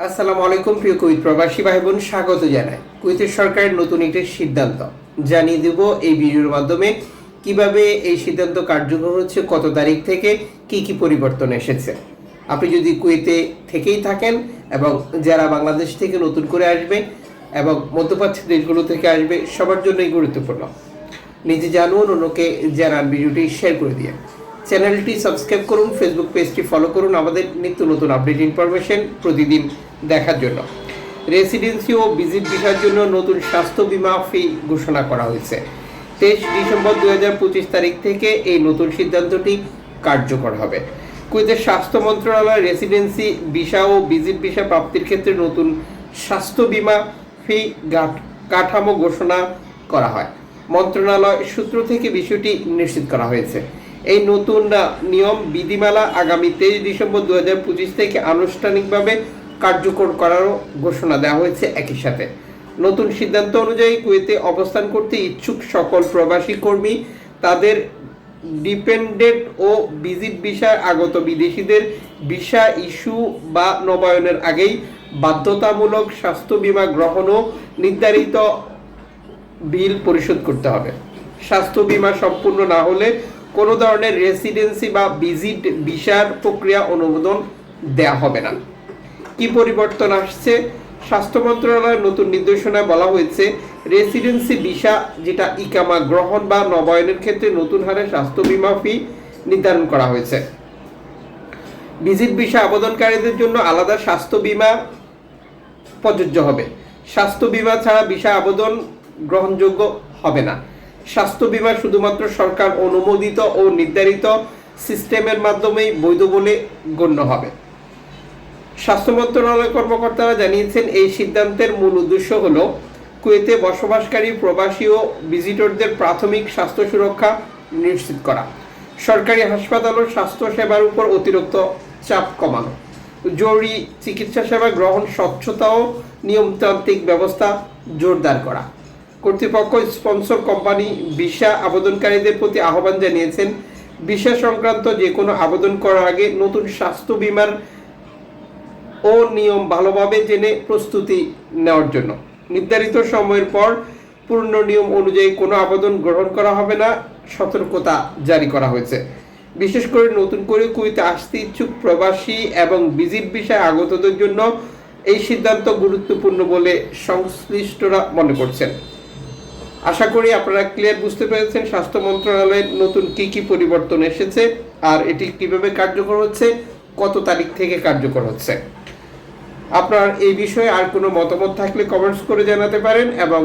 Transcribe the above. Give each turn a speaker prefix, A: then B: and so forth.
A: আসসালামু আলাইকুম প্রিয় কুয়েত প্রবাসী ভাই বোন, স্বাগত জানাই। কুয়েতের সরকারের নতুন একটি সিদ্ধান্ত জানিয়ে দেব এই ভিডিওর মাধ্যমে। কিভাবে এই সিদ্ধান্ত কার্যকর হচ্ছে, কত তারিখ থেকে কি কি পরিবর্তন এসেছে। আপনি যদি কুয়েতে থেকেই থাকেন এবং যারা বাংলাদেশ থেকে নতুন করে আসবে এবং মধ্যপ্রাচ্য দেশগুলো থেকে আসবে, সবার জন্যই গুরুত্বপূর্ণ। নিজে জানুন, অন্যকে জানান, ভিডিওটি শেয়ার করে দিয়ে চ্যানেলটি সাবস্ক্রাইব করুন, ফেসবুক পেজটি ফলো করুন আমাদের নিত্য নতুন আপডেট ইনফরমেশন প্রতিদিন দেখার জন্য। রেসিডেন্সি ও ভিজিট ভিসার জন্য নতুন স্বাস্থ্য বিমা ফি ঘোষণা করা হয়েছে। 23 ডিসেম্বর 2025 তারিখ থেকে এই নতুন সিদ্ধান্তটি কার্যকর হবে। কুয়েতের স্বাস্থ্য মন্ত্রণালয় রেসিডেন্সি ভিসা ও ভিজিট ভিসা প্রাপ্তির ক্ষেত্রে নতুন স্বাস্থ্য বিমা ফি কাঠামো ঘোষণা করা হয়। মন্ত্রণালয় সূত্র থেকে বিষয়টি নিশ্চিত করা হয়েছে। এই নতুন নিয়ম বিধিমালা আগামী 23 ডিসেম্বর 2025 থেকে আনুষ্ঠানিকভাবে কার্যকর করারও ঘোষণা দেওয়া হয়েছে। একই সাথে নতুন সিদ্ধান্ত অনুযায়ী কুয়েতে অবস্থান করতে ইচ্ছুক সকল প্রবাসী কর্মী তাদের ডিপেন্ডেন্ট ও ভিজিট ভিসায় আগত বিদেশিদের ভিসা ইস্যু বা নবায়নের আগেই বাধ্যতামূলক স্বাস্থ্য বীমা গ্রহণ ও নির্ধারিত বিল পরিশোধ করতে হবে। স্বাস্থ্য বীমা সম্পূর্ণ না হলে কোনো ধরনের রেসিডেন্সি বা ভিজিট ভিসার প্রক্রিয়া অনুমোদন দেওয়া হবে না। কি পরিবর্তন আসছে? স্বাস্থ্য মন্ত্রণালয়ের নতুন নির্দেশনায় বলা হয়েছে, রেসিডেন্সি ভিসা যেটা ইকামা গ্রহণ বা নবায়নের ক্ষেত্রে নতুন হারে স্বাস্থ্য বীমা ফি নির্ধারণ করা হয়েছে। ভিজিট ভিসা আবেদনকারীদের জন্য আলাদা স্বাস্থ্য বীমা প্রযোজ্য হবে। স্বাস্থ্য বীমা ছাড়া ভিসা আবেদন গ্রহণযোগ্য হবে না। স্বাস্থ্য বীমা শুধুমাত্র সরকার অনুমোদিত ও নির্ধারিত সিস্টেমের মাধ্যমেই বৈধ বলে গণ্য হবে। স্বাস্থ্য মন্ত্রণালয়ের কর্মকর্তারা জানিয়েছেন, এই সিদ্ধান্তের মূল উদ্দেশ্য হল কুয়েতে বসবাসকারী প্রবাসী ও ভিজিটরদের প্রাথমিক স্বাস্থ্য সুরক্ষা নিশ্চিত করা, সরকারি হাসপাতাল ও স্বাস্থ্য সেবার উপর অতিরিক্ত চাপ কমানো, জরুরি চিকিৎসা সেবা গ্রহণ, স্বচ্ছতা ও নিয়মতান্ত্রিক ব্যবস্থা জোরদার করা। কর্তৃপক্ষ স্পন্সর কোম্পানি ভিসা আবেদনকারীদের প্রতি আহ্বান জানিয়েছেন, ভিসা সংক্রান্ত যে কোনো আবেদন করার আগে নতুন স্বাস্থ্য বীমার ও নিয়ম ভালোভাবে জেনে প্রস্তুতি নেওয়ার জন্য। নির্ধারিত সময়ের পর পূর্ণ নিয়ম অনুযায়ী কোনো আবেদন গ্রহণ করা হবে না, সতর্কতা জারি করা হয়েছে। বিশেষ করে নতুন করে কুয়েতে আসতে ইচ্ছুক প্রবাসী এবং ভিজিট ভিসায় আগতদের জন্য এই সিদ্ধান্ত গুরুত্বপূর্ণ বলে সংশ্লিষ্টরা মনে করছেন। আশা করি আপনারা ক্লিয়ার বুঝতে পেরেছেন স্বাস্থ্য মন্ত্রণালয়ের নতুন কি পরিবর্তন এসেছে আর এটি কিভাবে কার্যকর হচ্ছে, কত তারিখ থেকে কার্যকর হচ্ছে। আপনার এই বিষয়ে আর কোনো মতামত থাকলে কমেন্টস করে জানাতে পারেন এবং